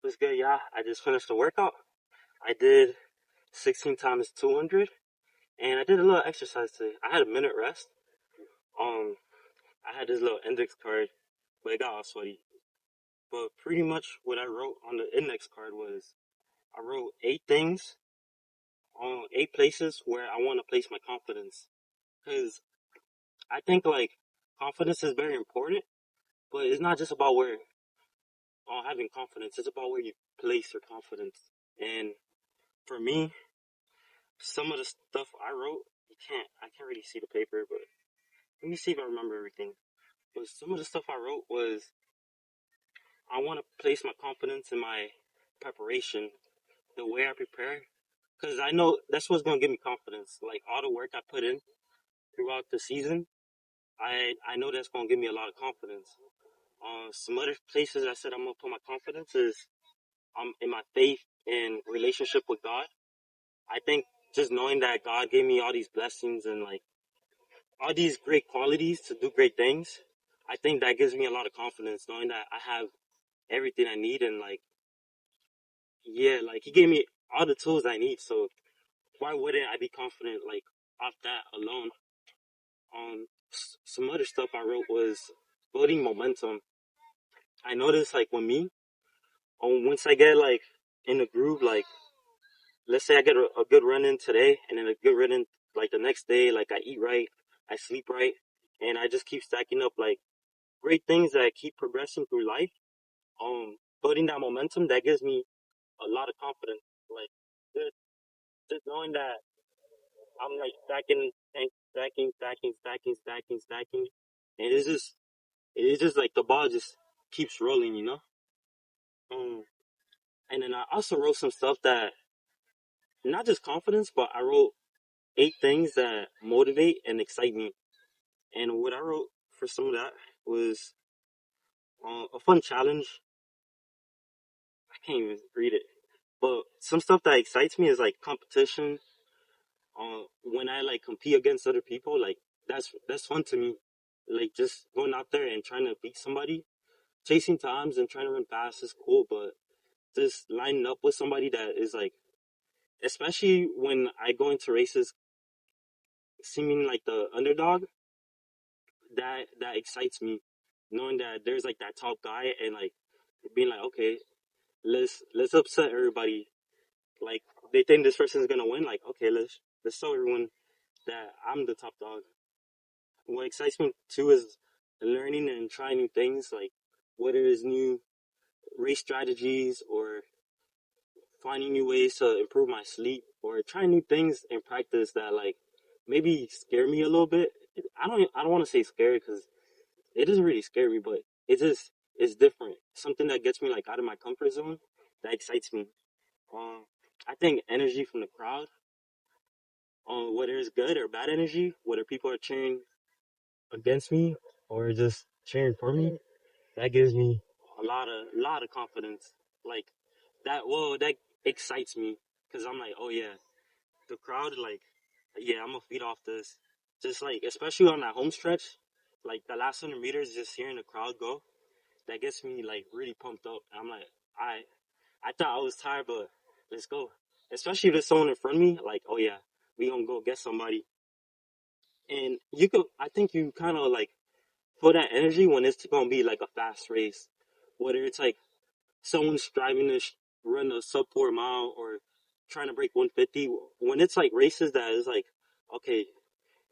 Was good, yeah. I just finished the workout. I did 16 times 200, and I did a little exercise today. I had a minute rest. Um, I had this little index card, but it got all sweaty. But pretty much what I wrote on the index card was I wrote 8 things on 8 places where I want to place my confidence. Because I think like confidence is very important, but it's not just about where having confidence. It's about where you place your confidence. And for me, some of the stuff I wrote, I can't really see the paper, but let me see if I remember everything. But some of the stuff I wrote was I want to place my confidence in my preparation, the way I prepare, because I know that's what's gonna give me confidence. Like all the work I put in throughout the season, I know that's gonna give me a lot of confidence. Some other places I said I'm gonna put my confidence is in my faith and relationship with God. I think just knowing that God gave me all these blessings and like all these great qualities to do great things, I think that gives me a lot of confidence knowing that I have everything I need and like, yeah, like he gave me all the tools I need. So why wouldn't I be confident like off that alone? Some other stuff I wrote was building momentum. I noticed like with me, once I get like in the groove, like let's say I get a good run in today and then a good run in like the next day, like I eat right, I sleep right, and I just keep stacking up like great things that keep progressing through life. Building that momentum that gives me a lot of confidence. Like just, just knowing that I'm like stacking and stacking, and it's just like the ball just keeps rolling. Um, and then I also wrote some stuff that not just confidence, but I wrote 8 things that motivate and excite me. And what I wrote for some of that was a fun challenge. I can't even read it, but some stuff that excites me is like competition. When I like compete against other people, like that's fun to me. Like just going out there and trying to beat somebody, chasing times and trying to run fast is cool, but just lining up with somebody that is like, especially when I go into races seeming like the underdog, that excites me. Knowing that there's like that top guy and like being like, okay, let's upset everybody. Like they think this person's gonna win. Like okay, let's show everyone that I'm the top dog. What excites me too is learning and trying new things, like whether it's new race strategies or finding new ways to improve my sleep or trying new things in practice that like maybe scare me a little bit. I don't want to say scary because it doesn't really scare me, but it's different. Something that gets me like out of my comfort zone that excites me. Um, I think energy from the crowd, whether it's good or bad energy, whether people are cheering against me or just cheering for me, that gives me a lot of confidence. Like that, whoa, that excites me because I'm like, oh yeah, the crowd, like, yeah, I'm gonna feed off this. Just like, especially on that home stretch, like the last 100 meters, just hearing the crowd go, that gets me like really pumped up. I'm like, I, I thought I was tired, but let's go. Especially if there's someone in front of me, like, oh yeah, we gonna go get somebody. And I think you kind of like feel that energy when it's gonna be like a fast race, whether it's like someone's striving to run a sub 4 mile or trying to break 150. When it's like races that is like, okay,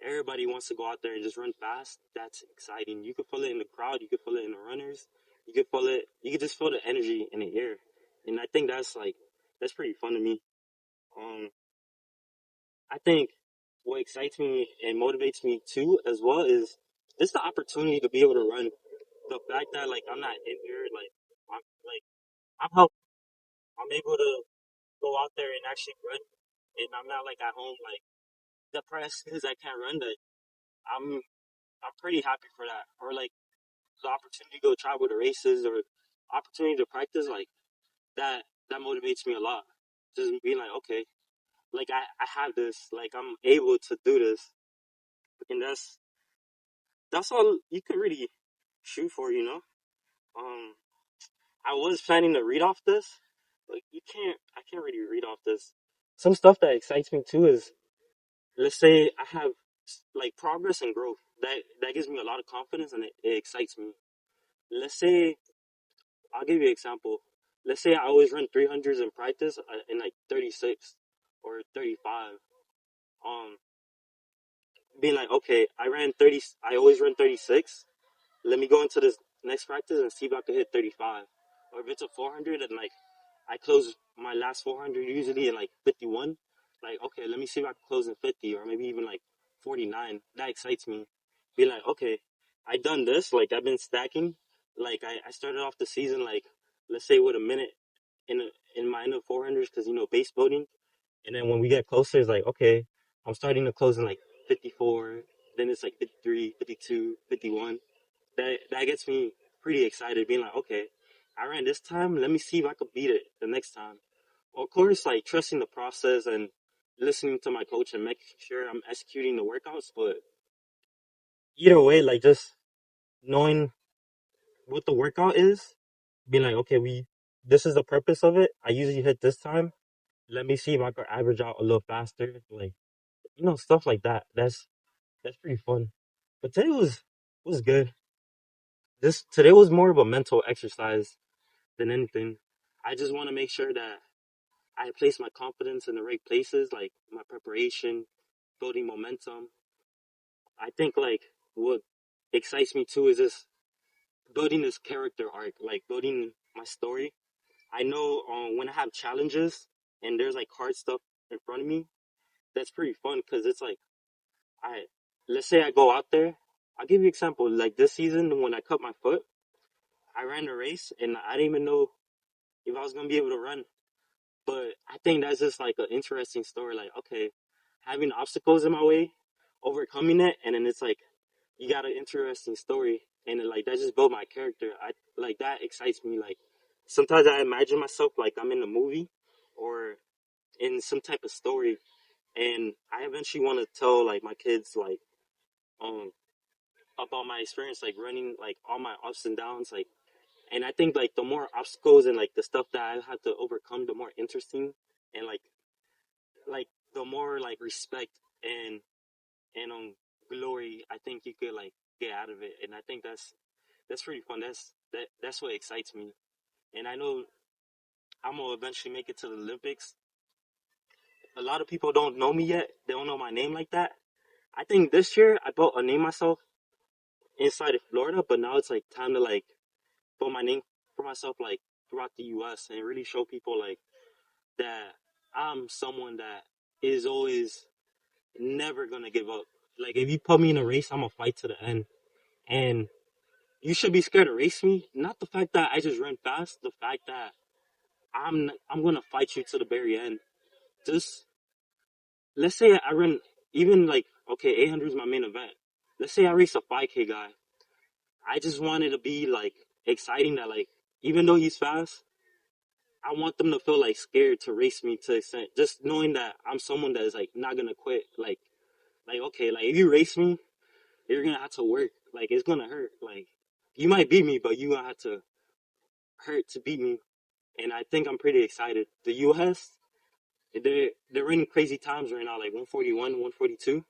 everybody wants to go out there and just run fast. That's exciting. You can feel it in the crowd. You can feel it in the runners. You can feel it. You can just feel the energy in the air. And I think that's pretty fun to me. Um, I think what excites me and motivates me too, as well, is just the opportunity to be able to run. The fact that like I'm not injured, like I'm help, I'm able to go out there and actually run, and I'm not like at home like depressed because I can't run. That I'm I'm pretty happy for that. Or like the opportunity to go travel to races or opportunity to practice, like that motivates me a lot. Just being like, okay, like I have this, like I'm able to do this, and that's all you can really shoot for. Um, I was planning to read off this, but I can't really read off this. Some stuff that excites me too is, let's say I have like progress and growth. That gives me a lot of confidence and it excites me. Let's say, I'll give you an example. Let's say I always run 300s in practice in like 36 or 35. Um, Being like, okay, I always run 36. Let me go into this next practice and see if I can hit 35. Or if it's a 400 and like I close my last 400 usually in like 51. Like, okay, let me see if I can close in 50 or maybe even like 49. That excites me. Be like, okay, I done this. Like, I've been stacking. Like, I started off the season, like, let's say with a minute in in my end of 400s because, base building. And then when we get closer, it's like, okay, I'm starting to close in like 54. Then it's like 53, 52, 51. That gets me pretty excited, being like, okay, I ran this time. Let me see if I could beat it the next time. Of course, like trusting the process and listening to my coach and making sure I'm executing the workouts. But either way, like just knowing what the workout is, being like, okay, this is the purpose of it. I usually hit this time. Let me see if I could average out a little faster. Like, stuff like that. That's pretty fun. But today was good. This today was more of a mental exercise than anything. I just want to make sure that I place my confidence in the right places, like my preparation, building momentum. I think like what excites me too is this building this character arc, like building my story. I know when I have challenges and there's like hard stuff in front of me, that's pretty fun because it's like I let's say I go out there. I'll give you an example. Like this season when I cut my foot, I ran a race and I didn't even know if I was gonna be able to run. But I think that's just like an interesting story. Like, okay, having obstacles in my way, overcoming it, and then it's like you got an interesting story, and then, like that just built my character. I like that excites me. Like sometimes I imagine myself like I'm in a movie or in some type of story, and I eventually want to tell like my kids like um about my experience like running like all my ups and downs like. And I think like the more obstacles and like the stuff that I have to overcome, the more interesting and like the more like respect and glory I think you could like get out of it. And I think that's pretty fun. That's what excites me. And I know I'm gonna eventually make it to the Olympics. A lot of people don't know me yet. They don't know my name like that. I think this year I built a name myself inside of Florida, but now it's like time to like put my name for myself like throughout the US and really show people like that I'm someone that is always never gonna give up. Like if you put me in a race, I'm gonna fight to the end. And you should be scared to race me. Not the fact that I just run fast, the fact that I'm gonna fight you to the very end. Just let's say I run even like okay, 800 is my main event. Let's say I race a 5K guy. I just want it to be like exciting that like even though he's fast, I want them to feel like scared to race me to the extent. Just knowing that I'm someone that is like not gonna quit. Like okay, like if you race me, you're gonna have to work. Like it's gonna hurt. Like you might beat me, but you gonna have to hurt to beat me. And I think I'm pretty excited. The U.S. they're running crazy times right now, like 141, 142.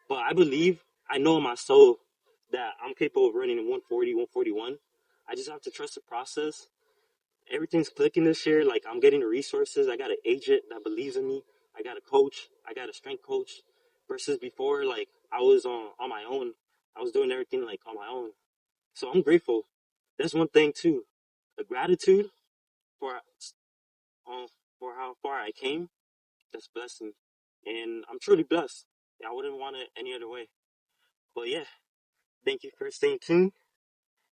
But I believe I know in my soul that I'm capable of running in 140, 141. I just have to trust the process. Everything's clicking this year. Like I'm getting the resources. I got an agent that believes in me. I got a coach. I got a strength coach. Versus before, like I was on my own. I was doing everything like on my own. So I'm grateful. That's one thing too. The gratitude for um for how far I came. That's blessing, and I'm truly blessed. I wouldn't want it any other way. But yeah, thank you for staying tuned.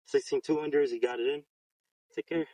16 200s, you got it in. Take care.